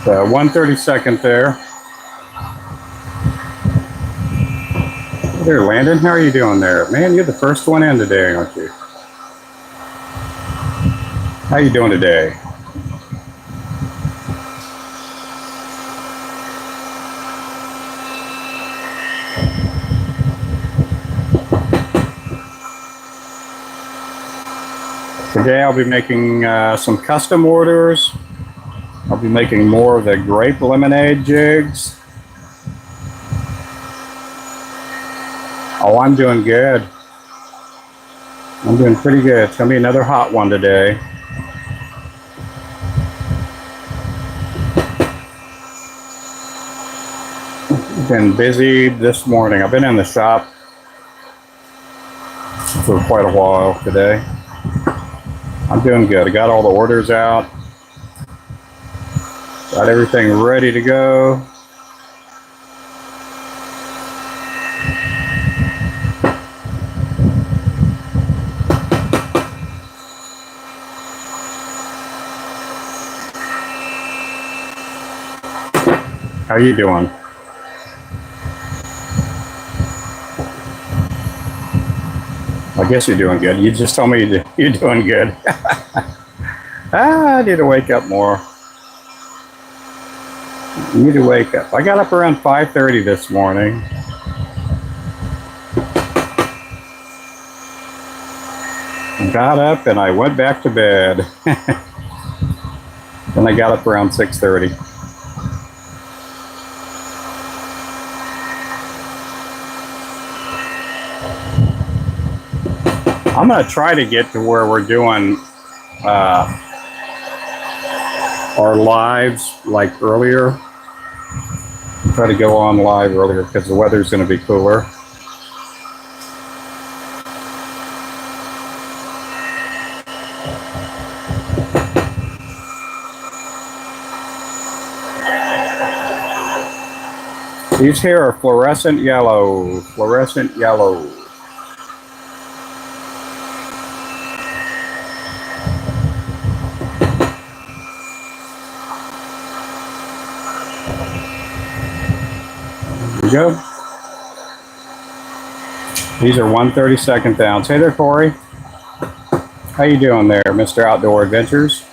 1/32 there. Hey there, Landon. How are you doing there? Man, you're the first one in today, aren't you? How you doing today? Today I'll be making some custom orders. I'll be making more of the grape lemonade jigs. Oh, I'm doing good. I'm doing pretty good. It's gonna be another hot one today. Been busy this morning. I've been in the shop for quite a while today. I'm doing good. I got all the orders out. Got everything ready to go. How you doing? I guess you're doing good. You just told me you're doing good. I need to wake up more. I need to wake up. I got up around 5:30 this morning. Got up and I went back to bed. Then I got up around 6:30. I'm going to try to get to where we're doing our lives like earlier. Try to go on live earlier because the weather's going to be cooler. These here are fluorescent yellow. Fluorescent yellow. There we go. These are 1/32 ounce. Hey there, Corey. How you doing there, Mr. Outdoor Adventures?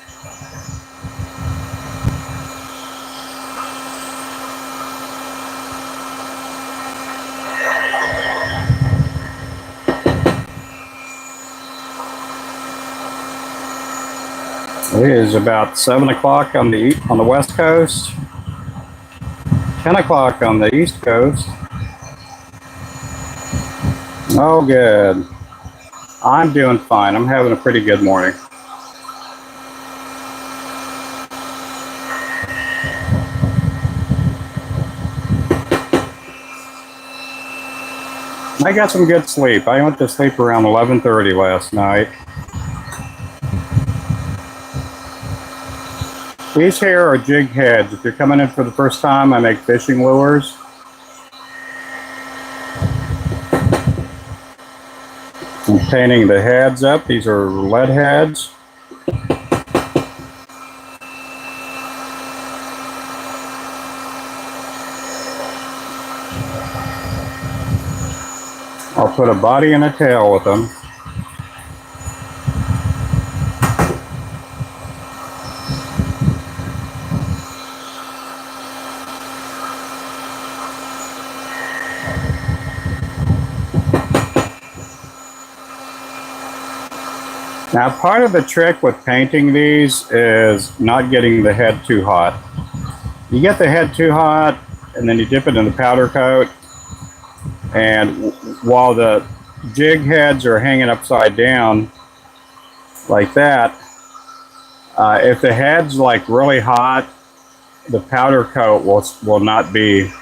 It is about 7 o'clock on the West Coast, 10 o'clock on the East Coast. Oh, good. I'm doing fine. I'm having a pretty good morning. I got some good sleep. I went to sleep around 11:30 last night. These here are jig heads. If you're coming in for the first time, I make fishing lures. I'm painting the heads up. These are lead heads. I'll put a body and a tail with them. Now, part of the trick with painting these is not getting the head too hot. You get the head too hot, and then you dip it in the powder coat, and while the jig heads are hanging upside down like that, if the head's like really hot, the powder coat will not be.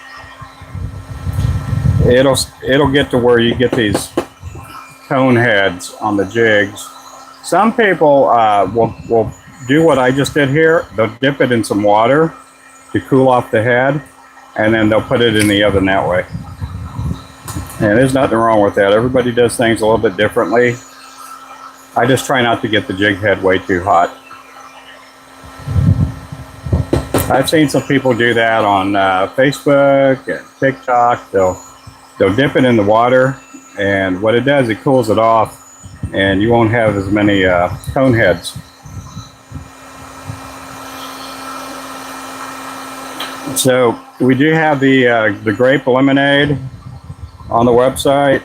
It'll get to where you get these cone heads on the jigs. Some people will do what I just did here. They'll dip it in some water to cool off the head, and then they'll put it in the oven that way. And there's nothing wrong with that. Everybody does things a little bit differently. I just try not to get the jig head way too hot. I've seen some people do that on Facebook and TikTok. They'll dip it in the water, and what it does, it cools it off, and you won't have as many cone heads. So we do have the grape lemonade on the website.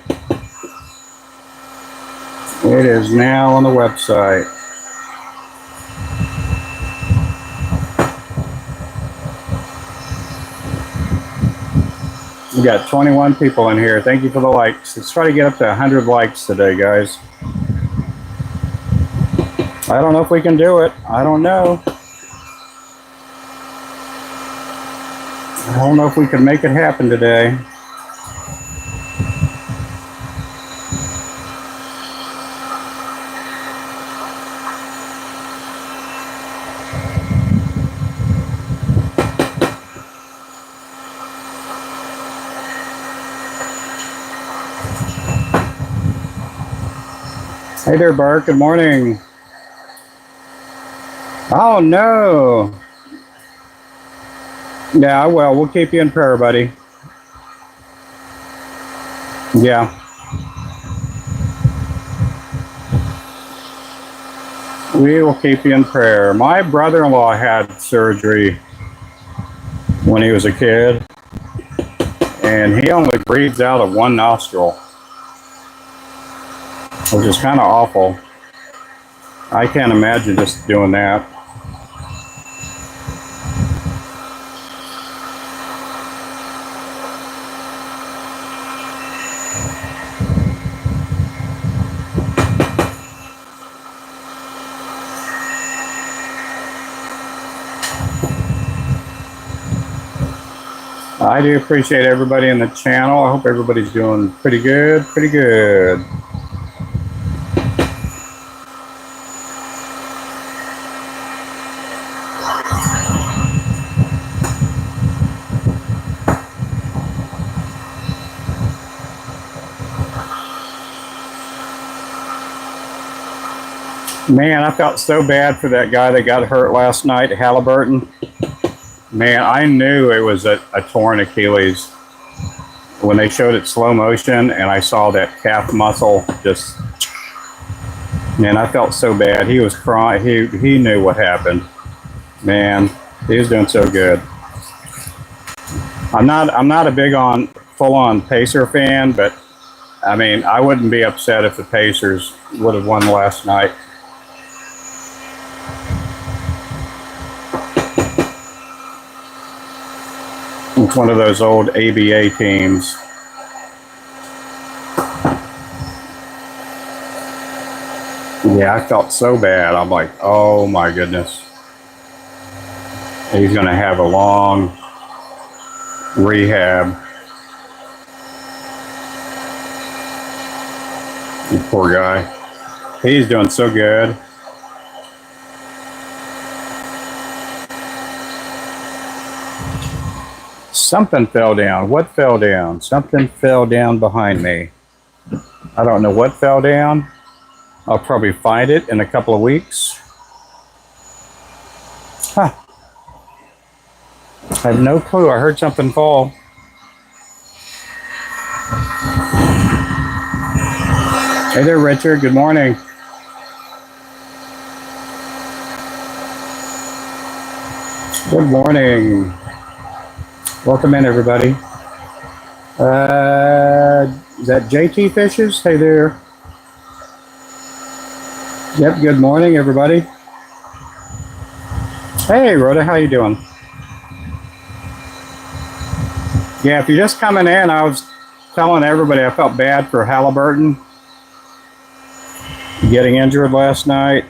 It is now on the website. We got 21 people in here. Thank you for the likes. Let's try to get up to 100 likes today, guys. I don't know if we can do it. I don't know. I don't know if we can make it happen today. Hey there, Bart. Good morning. Oh, no. Yeah, well, we'll keep you in prayer, buddy. Yeah. We will keep you in prayer. My brother-in-law had surgery when he was a kid, and he only breathes out of one nostril, which is kind of awful. I can't imagine just doing that. I do appreciate everybody in the channel. I hope everybody's doing pretty good, pretty good. Man, I felt so bad for that guy that got hurt last night at Halliburton. Man, I knew it was a torn Achilles when they showed it slow motion, and I saw that calf muscle just, man, I felt so bad. He was crying. He knew what happened. Man, he was doing so good. I'm not a big on full-on Pacer fan, but I mean, I wouldn't be upset if the Pacers would have won last night. It's one of those old ABA teams. Yeah, I felt so bad. I'm like, oh my goodness. He's going to have a long rehab. You poor guy. He's doing so good. Something fell down. What fell down? Something fell down behind me. I don't know what fell down. I'll probably find it in a couple of weeks. Huh. I have no clue. I heard something fall. Hey there, Richard. Good morning. Good morning. Welcome in, everybody. Is that JT Fishes? Hey there. Yep, good morning, everybody. Hey, Rhoda, how you doing? Yeah, if you're just coming in, I was telling everybody I felt bad for Halliburton getting injured last night.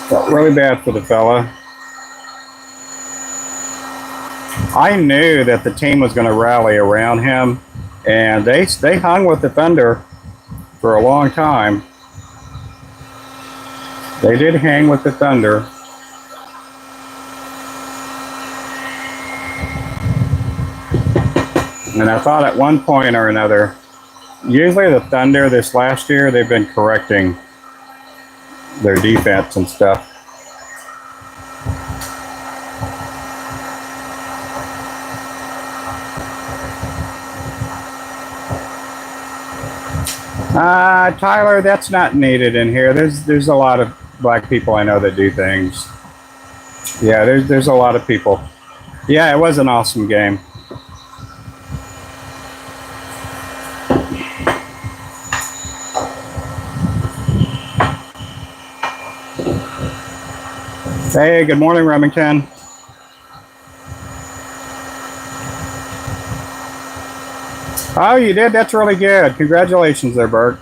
Felt really bad for the fella. I knew that the team was going to rally around him, and they hung with the Thunder for a long time. They did hang with the Thunder. And I thought at one point or another, usually the Thunder this last year, they've been correcting their defense and stuff. Tyler, that's not needed in here. There's a lot of black people I know that do things. Yeah, there's a lot of people. Yeah, it was an awesome game. Hey, good morning, Remington. Oh, you did? That's really good. Congratulations there, Bert.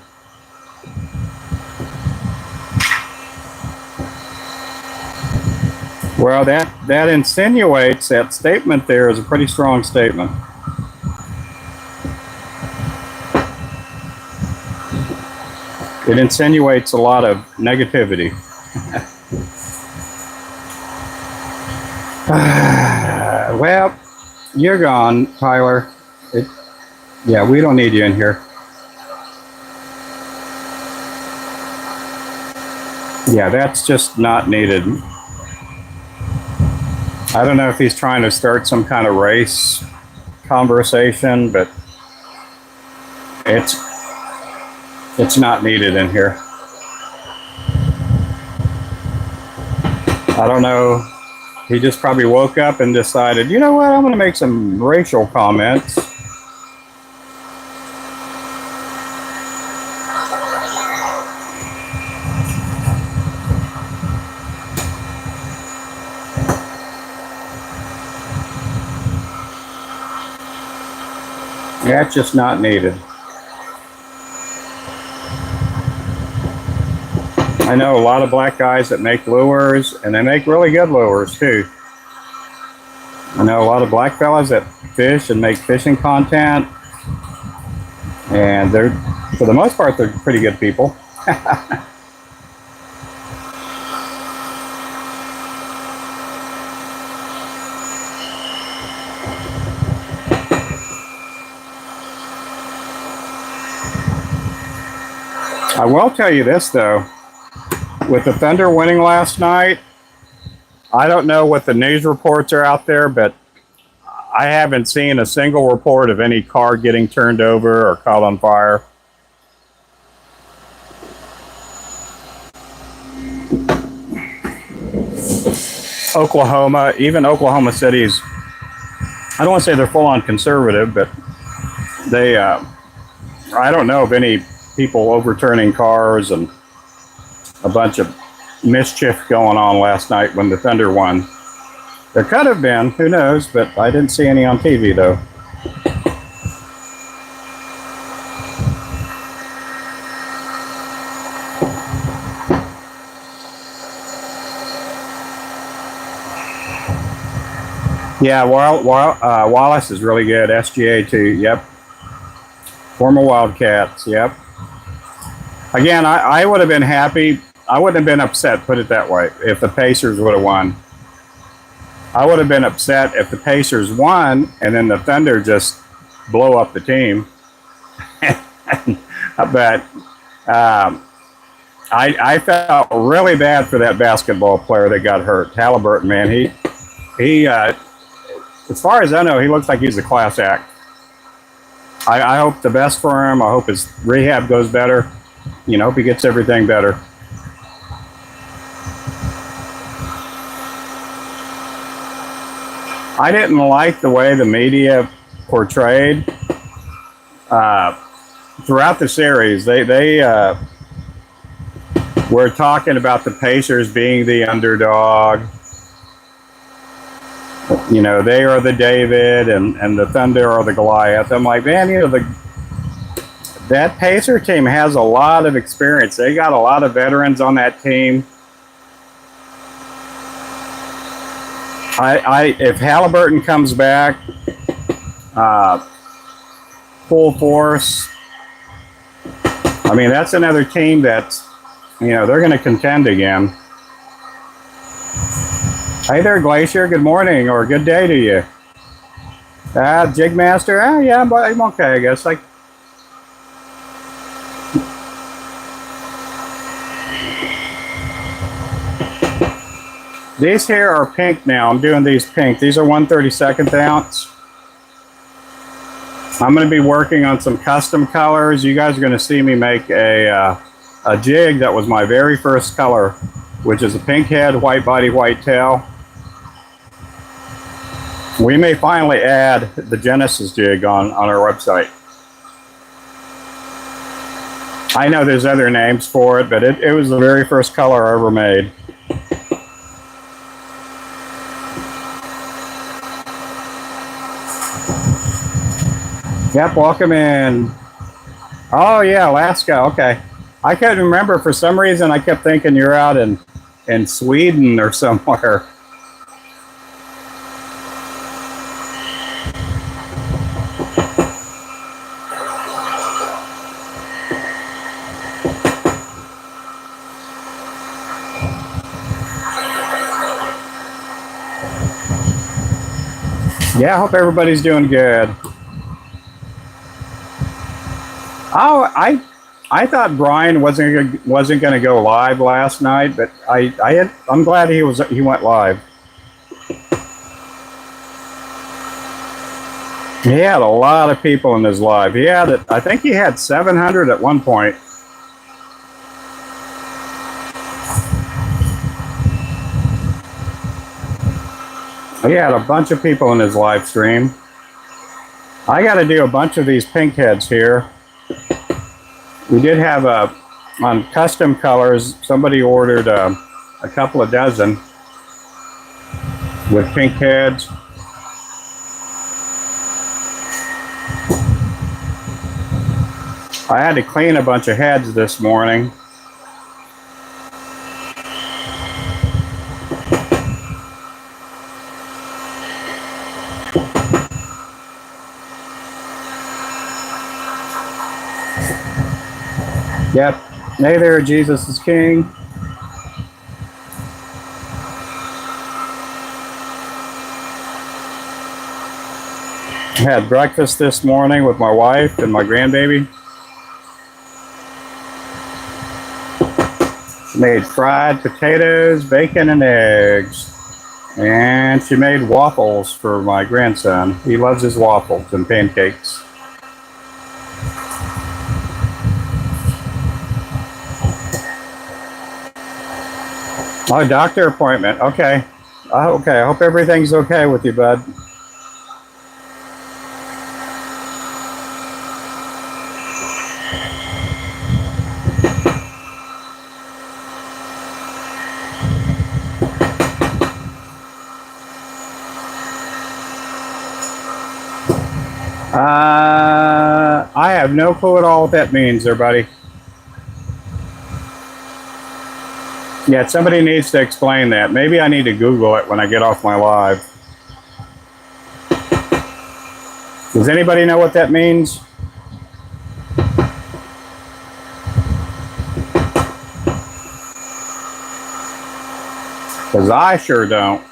Well, that insinuates, that statement there is a pretty strong statement. It insinuates a lot of negativity. Well, you're gone, Tyler. Yeah, we don't need you in here. Yeah, that's just not needed. I don't know if he's trying to start some kind of race conversation, but it's not needed in here. I don't know. He just probably woke up and decided, you know what, I'm going to make some racial comments. That's just not needed. I know a lot of black guys that make lures, and they make really good lures too. I know a lot of black fellas that fish and make fishing content, and they're, for the most part, they're pretty good people. I will tell you this though, with the Thunder winning last night, I don't know what the news reports are out there, but I haven't seen a single report of any car getting turned over or caught on fire. Oklahoma, even Oklahoma City's, I don't want to say they're full on conservative, but they, I don't know of any people overturning cars and a bunch of mischief going on last night when the Thunder won. There could have been, who knows, but I didn't see any on TV though. Yeah, Wallace is really good. SGA too, yep. Former Wildcats, yep. Again, I would have been happy. I wouldn't have been upset, put it that way, if the Pacers would have won. I would have been upset if the Pacers won and then the Thunder just blow up the team. But I felt really bad for that basketball player that got hurt. Halliburton, man, he as far as I know, he looks like he's a class act. I hope the best for him. I hope his rehab goes better. You know, hope he gets everything better. I didn't like the way the media portrayed throughout the series. They were talking about the Pacers being the underdog. You know, they are the David and the Thunder are the Goliath. I'm like, man, you know, that Pacer team has a lot of experience. They got a lot of veterans on that team. If Halliburton comes back full force, I mean, that's another team that's, you know, they're going to contend again. Hey there, Glacier. Good morning or good day to you. Jig Master. Yeah, I'm okay, I guess. Like, These here are pink now. I'm doing these pink. These are 1/32 ounce. I'm going to be working on some custom colors. You guys are going to see me make a jig that was my very first color, which is a pink head, white body, white tail. We may finally add the Genesis jig on our website. I know there's other names for it, but it was the very first color I ever made. Yep, welcome in. Oh yeah, Alaska, okay. I couldn't remember, for some reason I kept thinking you're out in Sweden or somewhere. Yeah, I hope everybody's doing good. Oh, I thought Brian wasn't going to go live last night, but I'm glad he went live. He had a lot of people in his live. I think he had 700 at one point. He had a bunch of people in his live stream. I got to do a bunch of these pink heads here. We did have on custom colors, somebody ordered a couple of dozen with pink heads. I had to clean a bunch of heads this morning. Yep. Hey there, Jesus is King. I had breakfast this morning with my wife and my grandbaby. She made fried potatoes, bacon, and eggs. And she made waffles for my grandson. He loves his waffles and pancakes. Oh, doctor appointment. Okay. Okay. I hope everything's okay with you, bud. I have no clue at all what that means there, buddy. Yeah, somebody needs to explain that. Maybe I need to Google it when I get off my live. Does anybody know what that means? Because I sure don't.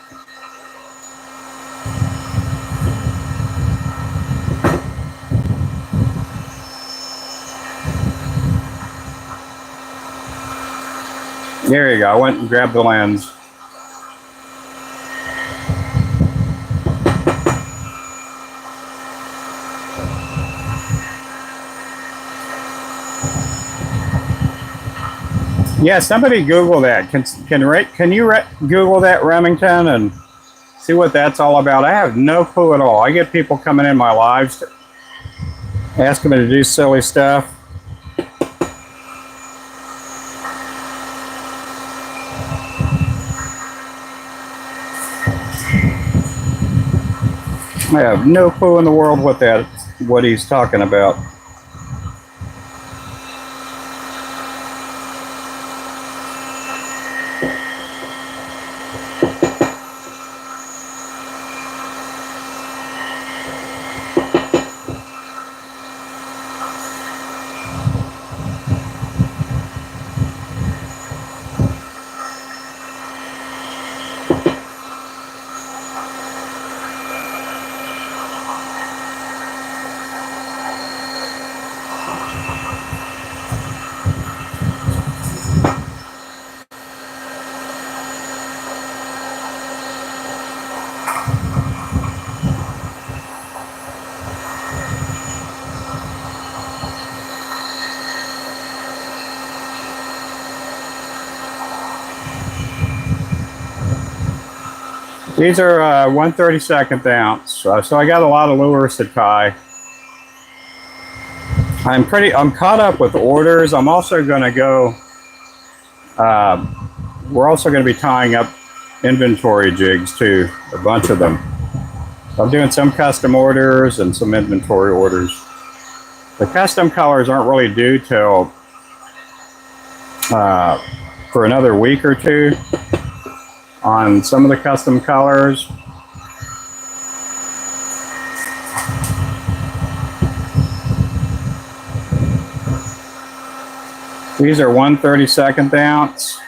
There you go. I went and grabbed the lens. Yeah, somebody Google that. Can you Google that, Remington, and see what that's all about? I have no clue at all. I get people coming in my lives asking me to do silly stuff. I have no clue in the world what he's talking about. These are 1/32 ounce, so I got a lot of lures to tie. I'm caught up with orders. I'm also going to go. We're also going to be tying up inventory jigs too, a bunch of them. I'm doing some custom orders and some inventory orders. The custom colors aren't really due till for another week or two on some of the custom colors. These are 1/32 ounce.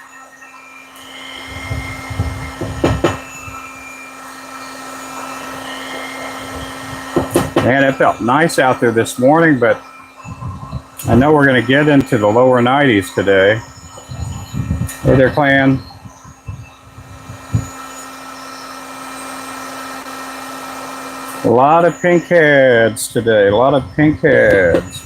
Man, it felt nice out there this morning, but I know we're going to get into the lower 90s today. Hey there, clan. A lot of pink heads today, a lot of pink heads.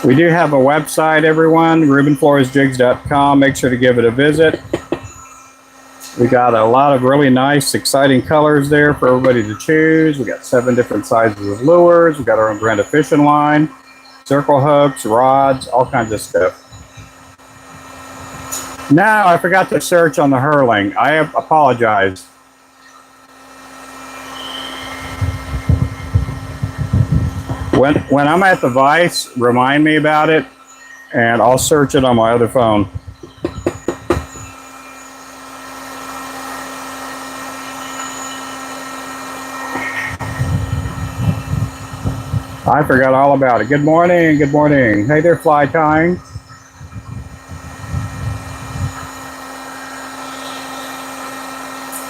We do have a website, everyone, RubenFloresJigs.com. Make sure to give it a visit. We got a lot of really nice, exciting colors there for everybody to choose. We got 7 different sizes of lures. We got our own brand of fishing line, circle hooks, rods, all kinds of stuff. Now, I forgot to search on the hurling. I apologize. When I'm at the vise, remind me about it, and I'll search it on my other phone. I forgot all about it. Good morning, good morning. Hey there, fly tying.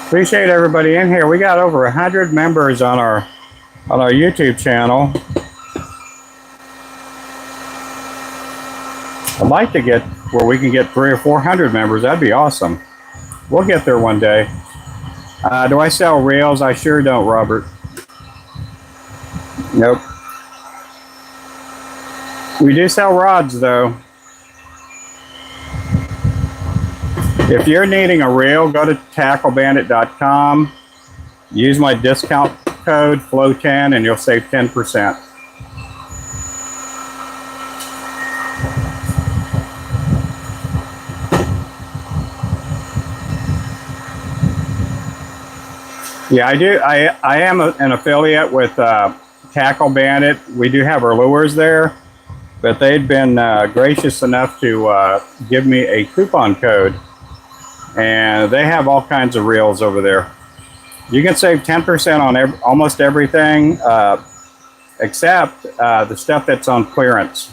Appreciate everybody in here. We got over 100 members on our YouTube channel. I'd like to get where we can get 300 or 400 members. That'd be awesome. We'll get there one day. Do I sell reels? I sure don't, Robert. Nope. We do sell rods, though. If you're needing a reel, go to tacklebandit.com. Use my discount code FLOW10 and you'll save 10%. Yeah, I do. I am an affiliate with Tackle Bandit. We do have our lures there, but they've been gracious enough to give me a coupon code, and they have all kinds of reels over there. You can save 10% on almost everything except the stuff that's on clearance.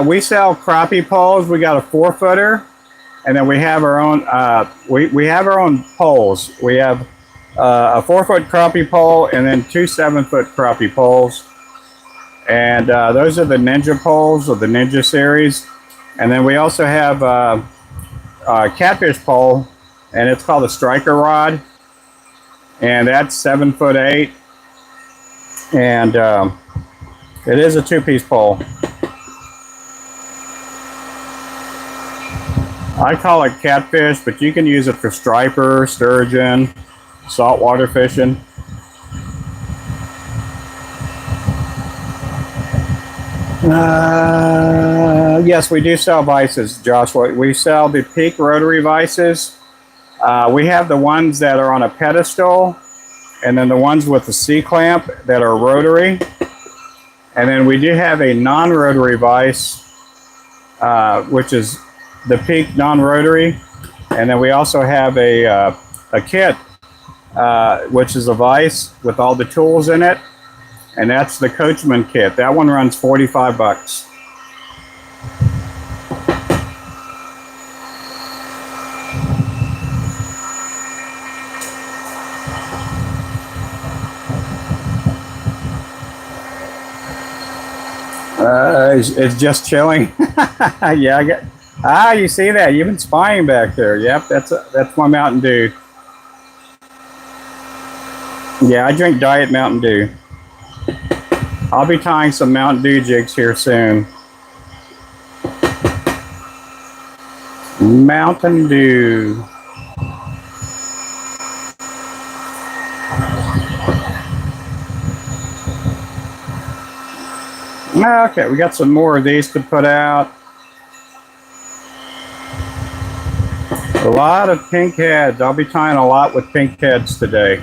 We sell crappie poles. We got a 4-footer, and then we have our own. We have our own poles. We have a 4-foot crappie pole, and then 2 7-foot crappie poles, and those are the Ninja poles of the Ninja series. And then we also have a catfish pole, and it's called a striker rod, and that's 7'8", and it is a 2-piece pole. I call it catfish, but you can use it for striper, sturgeon, saltwater fishing. Yes, we do sell vices, Joshua. We sell the Peak rotary vices. We have the ones that are on a pedestal, and then the ones with the C-clamp that are rotary. And then we do have a non-rotary vice, which is the Peak non-rotary, and then we also have a kit, which is a vise with all the tools in it, and that's the Coachman kit. That one runs $45. It's just chilling. Yeah, I get. You see that? You've been spying back there. Yep, that's my Mountain Dew. Yeah, I drink Diet Mountain Dew. I'll be tying some Mountain Dew jigs here soon. Mountain Dew. Okay, we got some more of these to put out. A lot of pink heads. I'll be tying a lot with pink heads today.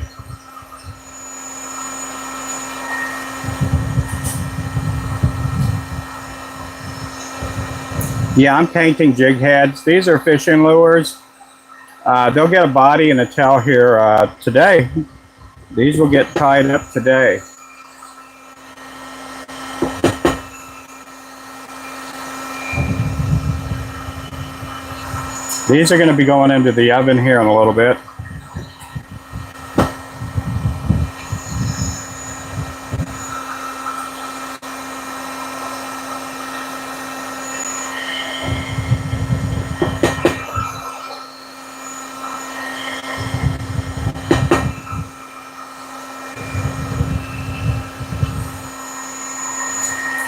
Yeah, I'm painting jig heads. These are fishing lures. They'll get a body and a tail here today. These will get tied up today. These are going to be going into the oven here in a little bit.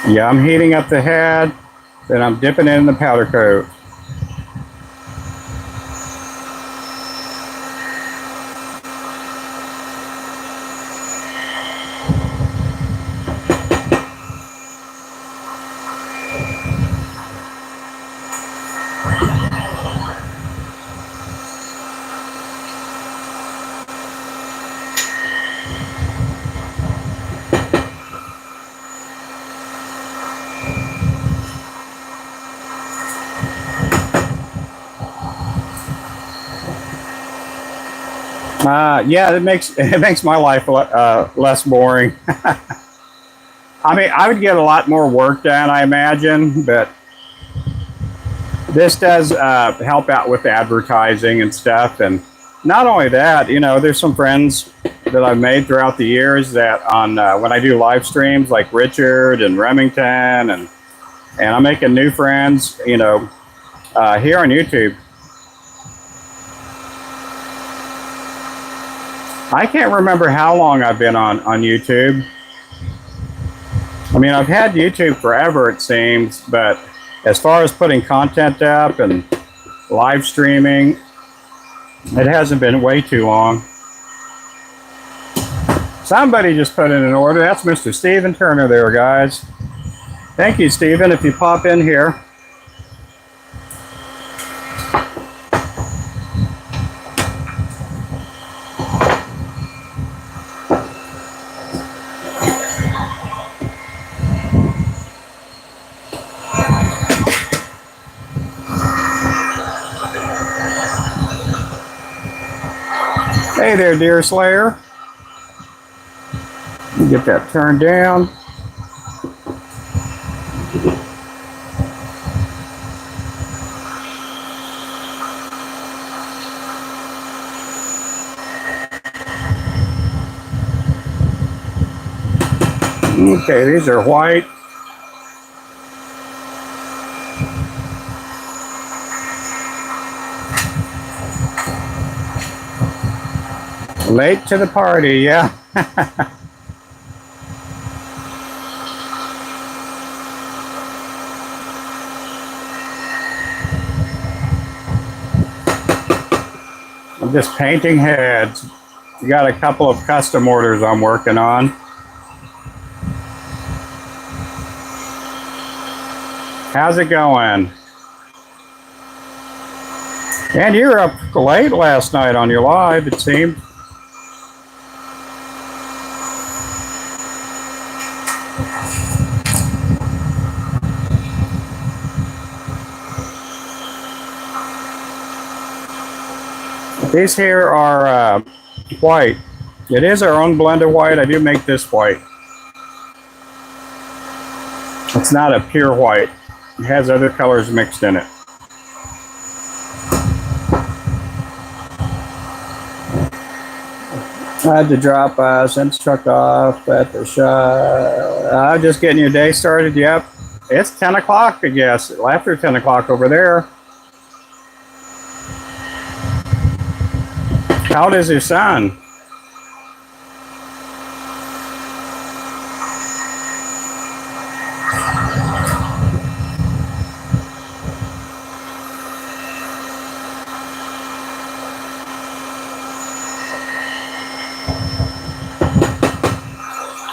Yeah, I'm heating up the head, then I'm dipping it in the powder coat. Yeah, it makes my life less boring. I mean, I would get a lot more work done, I imagine, but this does help out with advertising and stuff. And not only that, you know, there's some friends that I've made throughout the years that on when I do live streams, like Richard and Remington, and I'm making new friends, you know, here on YouTube. I can't remember how long I've been on YouTube. I mean, I've had YouTube forever, it seems, but as far as putting content up and live streaming, it hasn't been way too long. Somebody just put in an order. That's Mr. Stephen Turner there, guys. Thank you, Stephen, if you pop in here. Hey there, Deer Slayer. Get that turned down. Okay, these are white. Late to the party, yeah. I'm just painting heads. We got a couple of custom orders I'm working on. How's it going? And you were up late last night on your live, it seemed. These here are white. It is our own blend of white. I do make this white. It's not a pure white. It has other colors mixed in it. I had to drop since truck off at the shop. I'm just getting your day started. Yep. It's 10 o'clock, I guess. After 10 o'clock over there. How old is your son?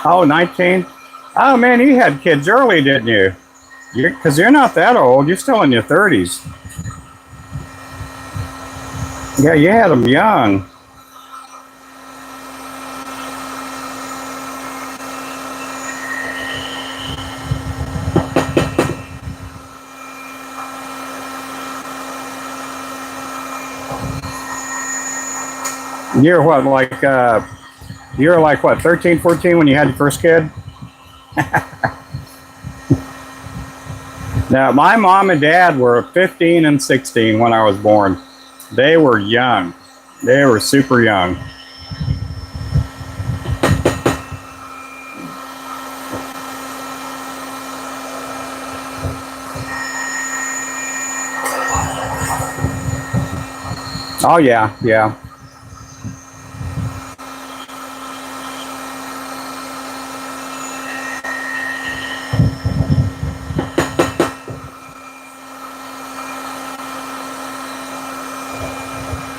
Oh, 19? Oh, man, you had kids early, didn't you? Because you're not that old. You're still in your 30s. Yeah, you had them young. You're what, like, you were like, what, 13, 14 when you had your first kid? Now, my mom and dad were 15 and 16 when I was born. They were young. They were super young. Oh, yeah, yeah.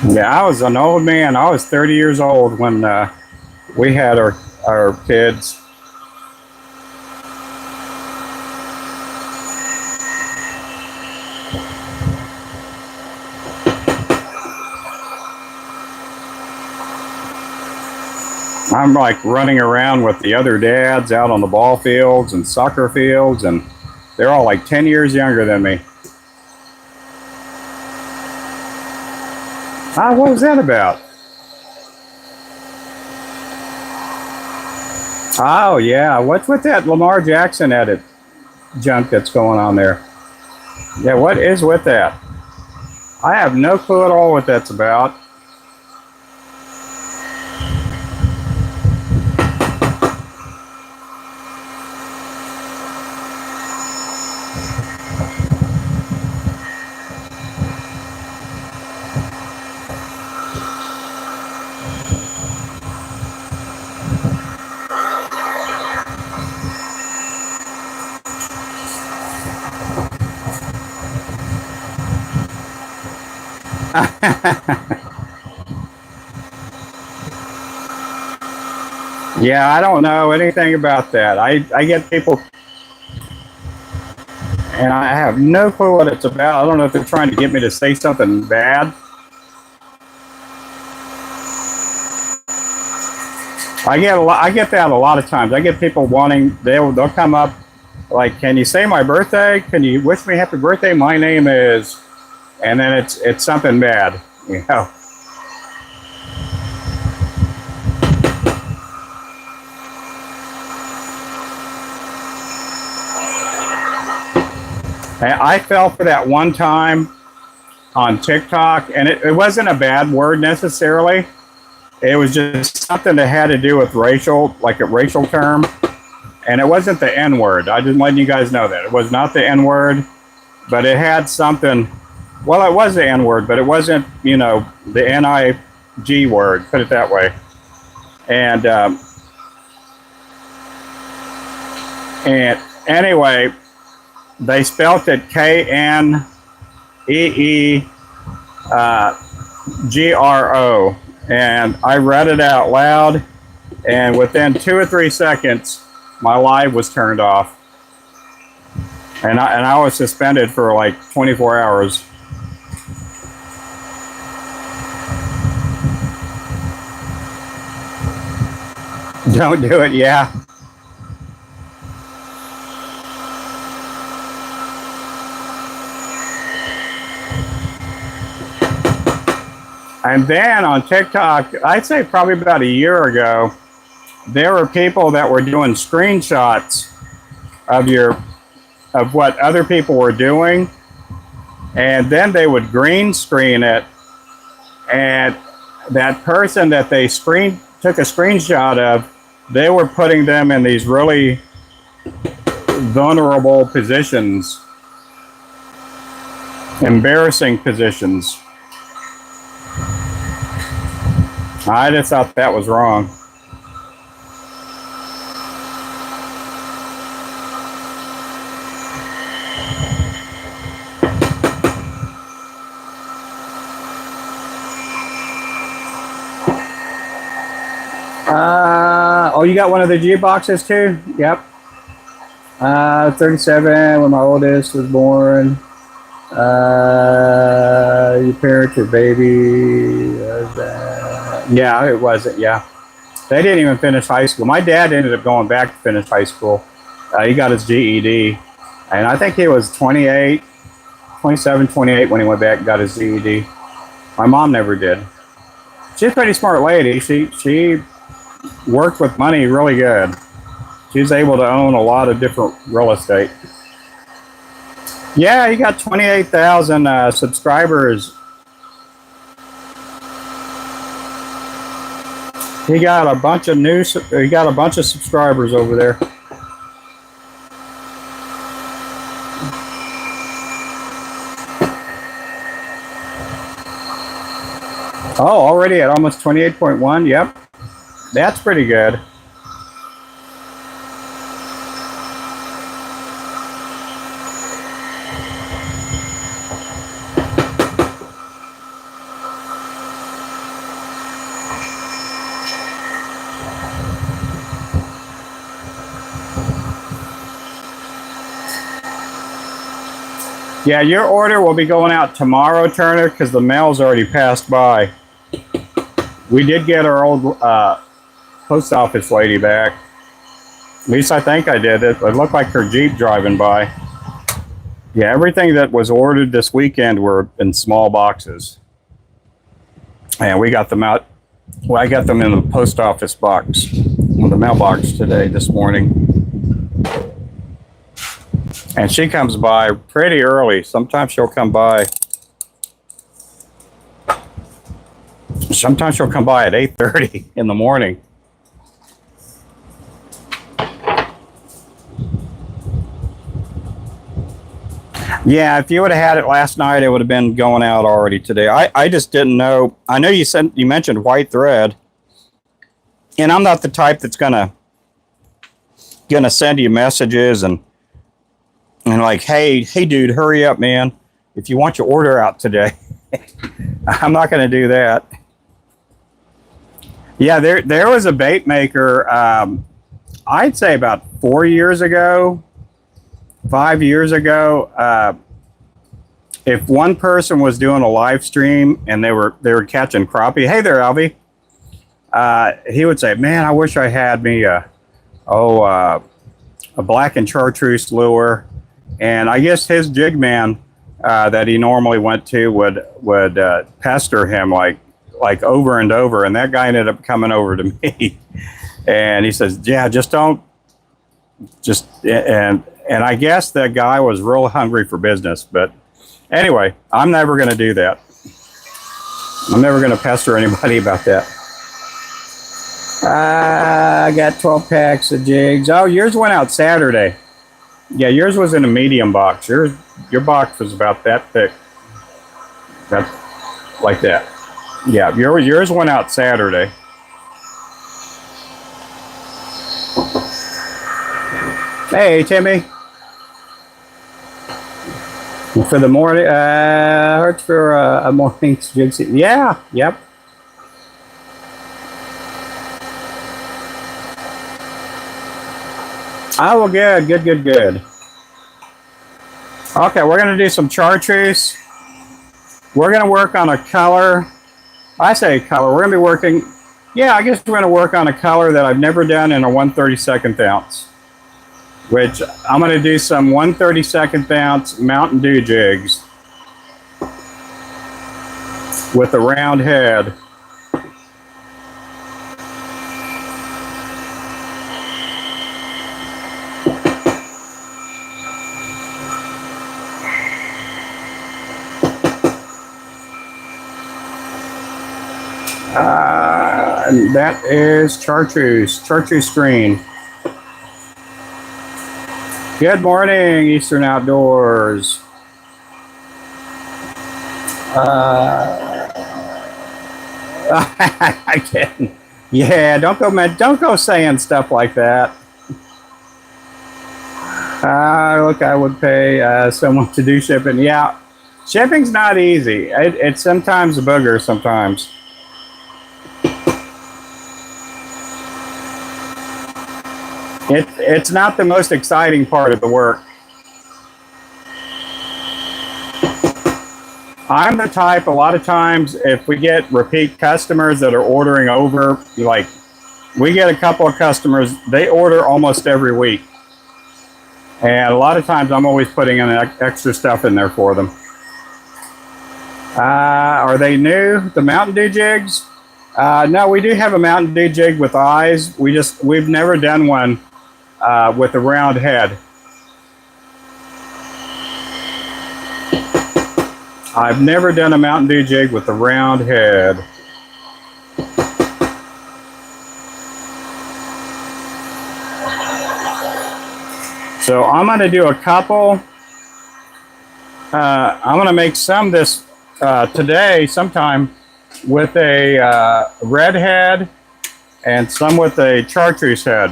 Yeah, I was an old man. I was 30 years old when we had our kids. I'm like running around with the other dads out on the ball fields and soccer fields, and they're all like 10 years younger than me. Ah, what was that about? Oh, yeah. What's with that Lamar Jackson edit junk that's going on there? Yeah, what is with that? I have no clue at all what that's about. Yeah, I don't know anything about that. I get people, and I have no clue what it's about. I don't know if they're trying to get me to say something bad. I get that a lot of times. I get people wanting, they'll come up like, can you say my birthday? Can you wish me happy birthday? My name is, and then it's something bad, you know. I fell for that one time on TikTok, and it wasn't a bad word necessarily. It was just something that had to do with racial, like a racial term. And it wasn't the N word. I just letting you guys know that. It was not the N word, but it had something. Well, it was the N word, but it wasn't, you know, the NIG word, put it that way. And anyway, they spelt it KNEEGRO. And I read it out loud, and within 2 or 3 seconds, my live was turned off, and I was suspended for like 24 hours. Don't do it, yeah. And then on TikTok, I'd say probably about a year ago, there were people that were doing screenshots of what other people were doing, and then they would green screen it, and that person that they took a screenshot of, they were putting them in these really vulnerable positions, embarrassing positions. I just thought that was wrong. Oh, you got one of the G boxes too? Yep. 37 when my oldest was born. Your parents were baby. Yeah, it wasn't. Yeah. They didn't even finish high school. My dad ended up going back to finish high school. He got his GED. And I think he was 28, 27, 28 when he went back and got his GED. My mom never did. She's a pretty smart lady. She worked with money really good. She's able to own a lot of different real estate. Yeah, he got 28,000 subscribers. He got a bunch of subscribers over there. Oh, already at almost 28.1. Yep. That's pretty good. Yeah, your order will be going out tomorrow, Turner, because the mail's already passed by. We did get our old post office lady back. At least I think I did. It looked like her Jeep driving by. Yeah, everything that was ordered this weekend were in small boxes. And we got them out. Well, I got them in the post office box, or the mailbox today, this morning. And she comes by pretty early. Sometimes she'll come by. Sometimes she'll come by at 8:30 in the morning. Yeah, if you would have had it last night, it would have been going out already today. I just didn't know. I know you mentioned white thread, and I'm not the type that's gonna send you messages and like, hey dude, hurry up, man, if you want your order out today. I'm not gonna do that. Yeah, there was a bait maker, I'd say about 4 years ago, 5 years ago. If one person was doing a live stream and they were catching crappie, hey there, Alvy, he would say, man, I wish I had me a black and chartreuse lure. And I guess his jig man that he normally went to would pester him like over and over. And that guy ended up coming over to me, and he says, "Yeah, and I guess that guy was real hungry for business." But anyway, I'm never going to do that. I'm never going to pester anybody about that. I got 12 packs of jigs. Oh, yours went out Saturday. Yeah, yours was in a medium box. Your box was about that thick. That's like that. Yeah, yours went out Saturday. Hey, Timmy. For the morning, hurts for a morning's jig season. Yeah, yep. Oh, well, good. Okay, we're going to do some chartreuse. We're going to work on a color. I say color. We're going to be working, I guess we're going to work on a color that I've never done in a 1/32 ounce, which I'm going to do some 1/32 ounce Mountain Dew jigs with a round head. That is chartreuse green. Good morning, Eastern Outdoors. I can. Yeah, don't go saying stuff like that. Look, I would pay someone to do shipping. Yeah, shipping's not easy. It's sometimes a booger. Sometimes it's not the most exciting part of the work. I'm the type. A lot of times, if we get repeat customers that are ordering over, like we get a couple of customers, they order almost every week. And a lot of times I'm always putting in extra stuff in there for them. Are they new? The Mountain Dew jigs? No, we do have a Mountain Dew jig with eyes. We've never done one with a round head. I've never done a Mountain Dew jig with a round head. So I'm going to do a couple. I'm going to make some this today sometime with a red head and some with a chartreuse head.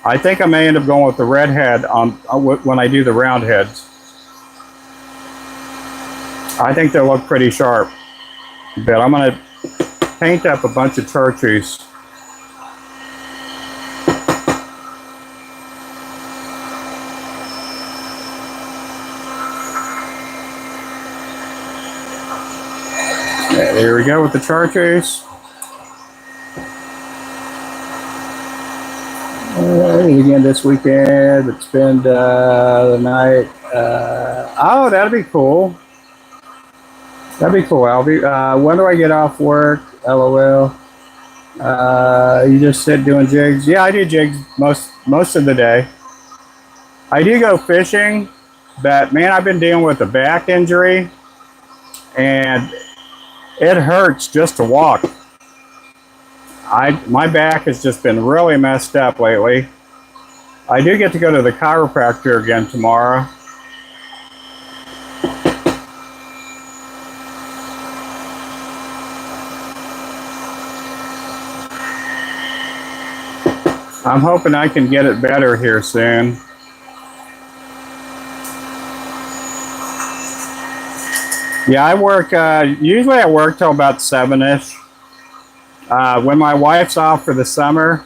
I think I may end up going with the red head when I do the round heads. I think they'll look pretty sharp, but I'm going to paint up a bunch of chartreuse. There we go with the chartreuse. Again this weekend, but spend the night. Oh, that'd be cool. That'd be cool, Albie. When do I get off work? LOL. You just sit doing jigs? Yeah, I do jigs most of the day. I do go fishing, but man, I've been dealing with a back injury, and it hurts just to walk. My back has just been really messed up lately. I do get to go to the chiropractor again tomorrow. I'm hoping I can get it better here soon. Yeah, I work, usually I work till about 7-ish. When my wife's off for the summer,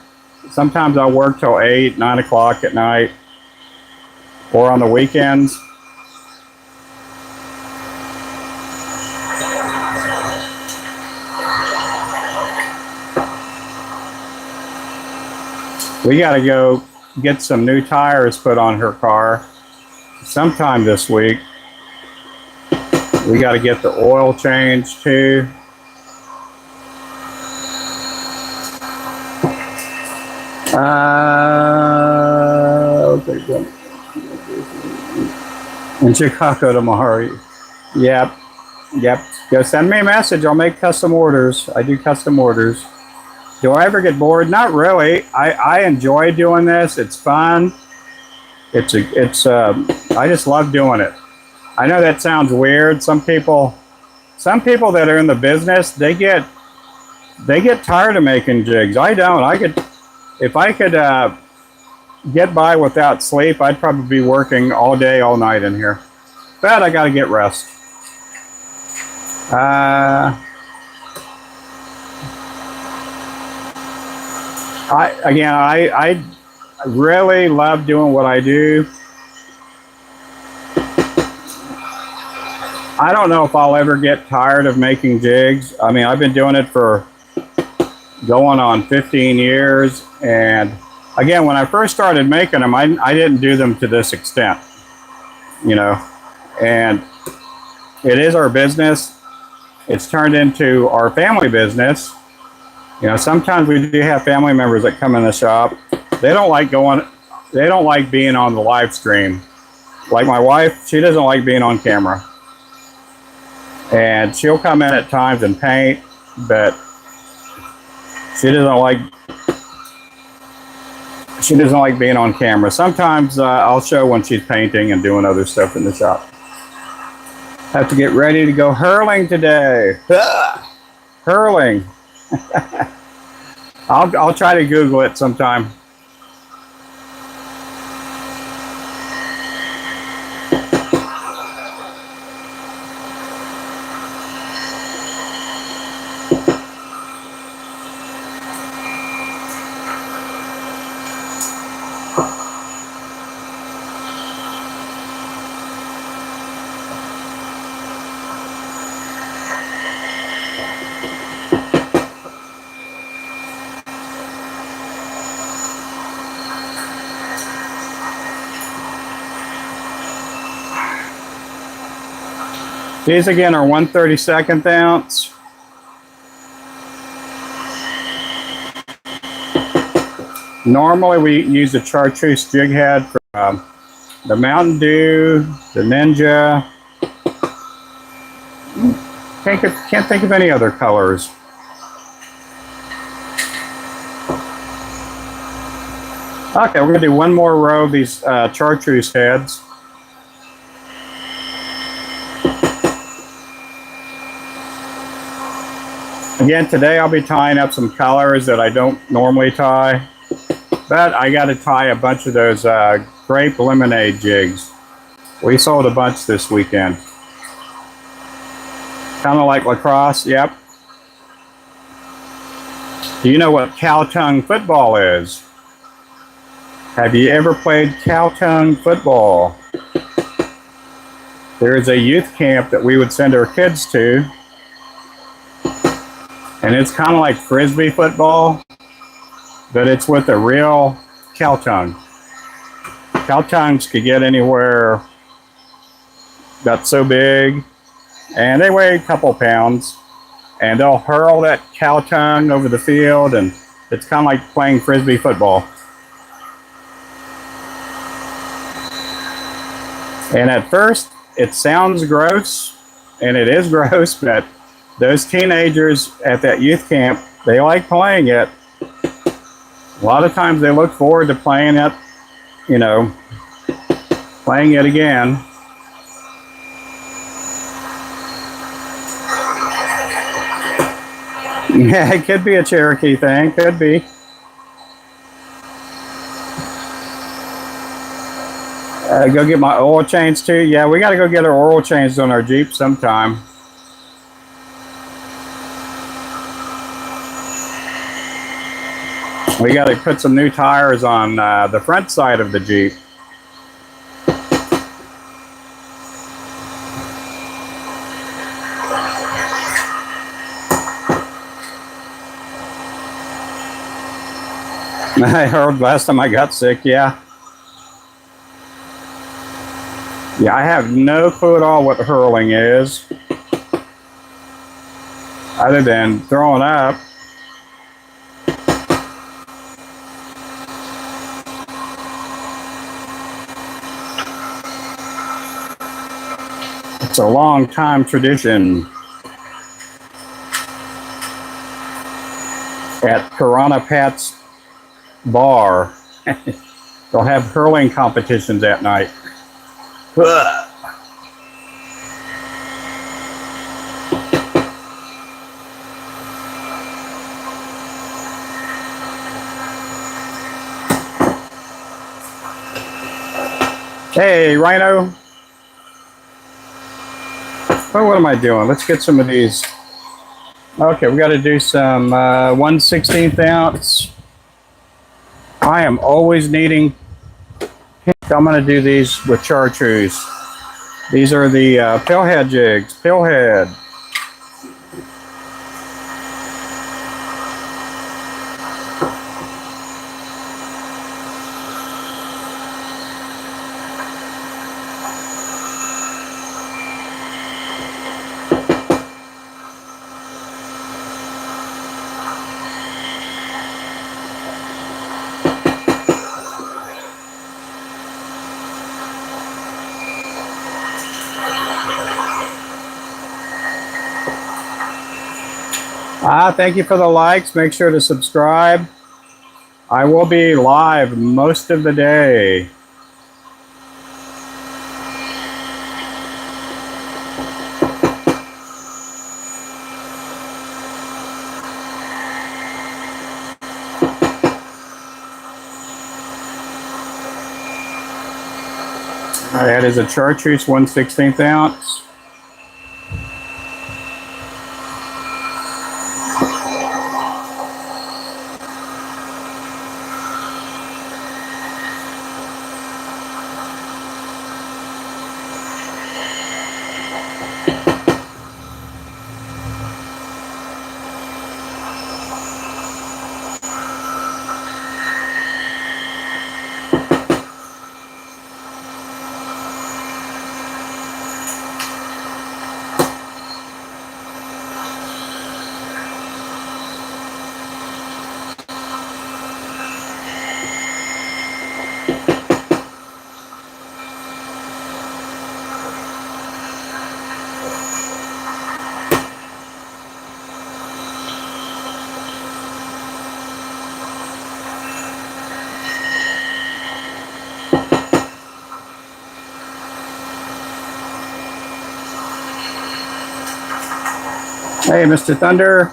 sometimes I'll work till 8, 9 o'clock at night, or on the weekends. We got to go get some new tires put on her car sometime this week. We got to get the oil changed too. In Chicago tomorrow. Yep. Go send me a message. I'll make custom orders. I do custom orders. Do I ever get bored? Not really. I enjoy doing this. It's fun. I just love doing it. I know that sounds weird. Some people that are in the business, they get tired of making jigs. I don't. If I could get by without sleep, I'd probably be working all day, all night in here. But I got to get rest. I really love doing what I do. I don't know if I'll ever get tired of making jigs. I mean, I've been doing it for going on 15 years. And again, when I first started making them, I didn't do them to this extent, you know. And it is our business. It's turned into our family business. You know, sometimes we do have family members that come in the shop. They don't like being on the live stream. Like my wife, she doesn't like being on camera. And she'll come in at times and paint, but she She doesn't like being on camera. Sometimes I'll show when she's painting and doing other stuff in the shop. Have to get ready to go hurling today. Hurling. I'll try to Google it sometime. These again are 1/32 ounce. Normally we use a chartreuse jig head from the Mountain Dew, the Ninja. Can't think of any other colors. Okay, we're gonna do one more row of these chartreuse heads. Again, today I'll be tying up some colors that I don't normally tie, but I got to tie a bunch of those grape lemonade jigs. We sold a bunch this weekend. Kind of like lacrosse, yep. Do you know what cow tongue football is? Have you ever played cow tongue football? There's a youth camp that we would send our kids to. And it's kind of like Frisbee football, but it's with a real cow tongue. Cow tongues could get anywhere that's so big, and they weigh a couple pounds, and they'll hurl that cow tongue over the field, and it's kind of like playing Frisbee football. And at first, it sounds gross, and it is gross, but those teenagers at that youth camp, they like playing it. A lot of times they look forward to playing it, you know, playing it again. Yeah, it could be a Cherokee thing, could be. Go get my oil change too. Yeah, we got to go get our oil changed on our Jeep sometime. We got to put some new tires on the front side of the Jeep. I heard last time I got sick, yeah. Yeah, I have no clue at all what hurling is, other than throwing up. It's a long time tradition at Piranha Pat's bar. They'll have hurling competitions at night. Hey, Rhino. Oh, what am I doing? Let's get some of these. Okay, we got to do some 1/16 ounce. I am always needing pink. I'm going to do these with chartreuse. These are the pillhead jigs. Pillhead. Thank you for the likes. Make sure to subscribe. I will be live most of the day. That is a chartreuse 1/16 ounce. Hey, Mr. Thunder.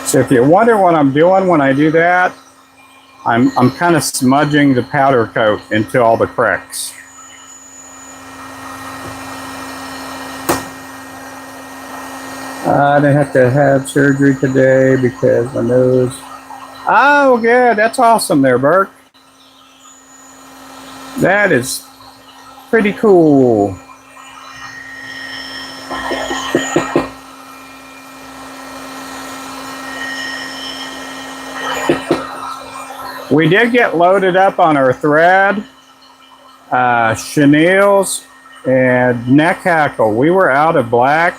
So if you wonder what I'm doing when I do that, I'm kind of smudging the powder coat into all the cracks. I didn't have to have surgery today because my nose. Oh, good. That's awesome there, Burke. That is pretty cool. We did get loaded up on our thread, chenilles, and neck hackle. We were out of black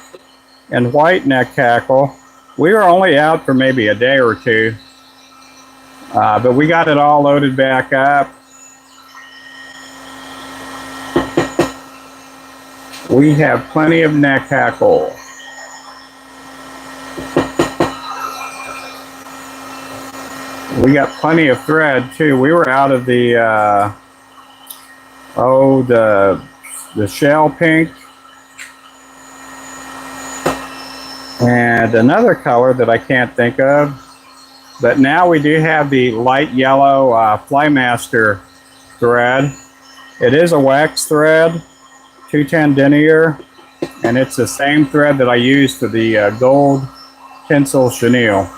and white neck hackle. We were only out for maybe a day or two, but we got it all loaded back up. We have plenty of neck hackle. We got plenty of thread too. We were out of the the shell pink and another color that I can't think of. But now we do have the light yellow Flymaster thread. It is a wax thread, 210 denier, and it's the same thread that I used for the gold tinsel chenille.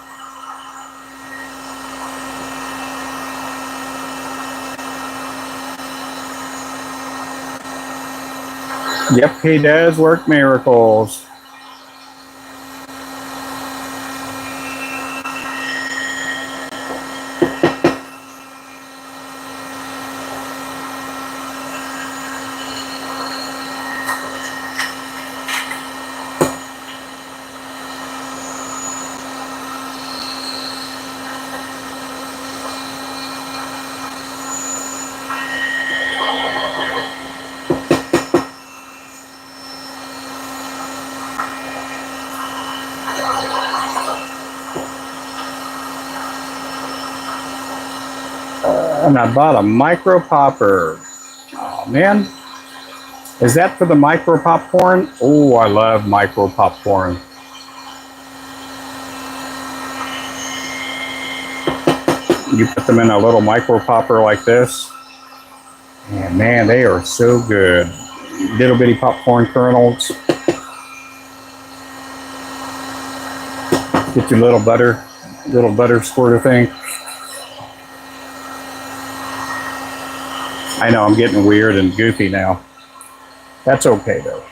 Yep, he does work miracles. And I bought a micro popper. Oh man, is that for the micro popcorn? Oh, I love micro popcorn. You put them in a little micro popper like this, and man, they are so good. Little bitty popcorn kernels. Get your little butter squirter thing. I know I'm getting weird and goofy now. That's okay though.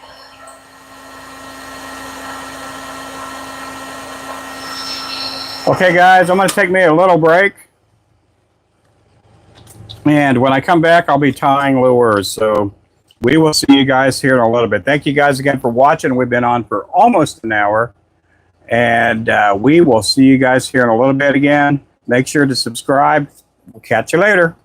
Okay guys, I'm gonna take me a little break. And when I come back, I'll be tying lures. So we will see you guys here in a little bit. Thank you guys again for watching. We've been on for almost an hour. And we will see you guys here in a little bit again. Make sure to subscribe. We'll catch you later.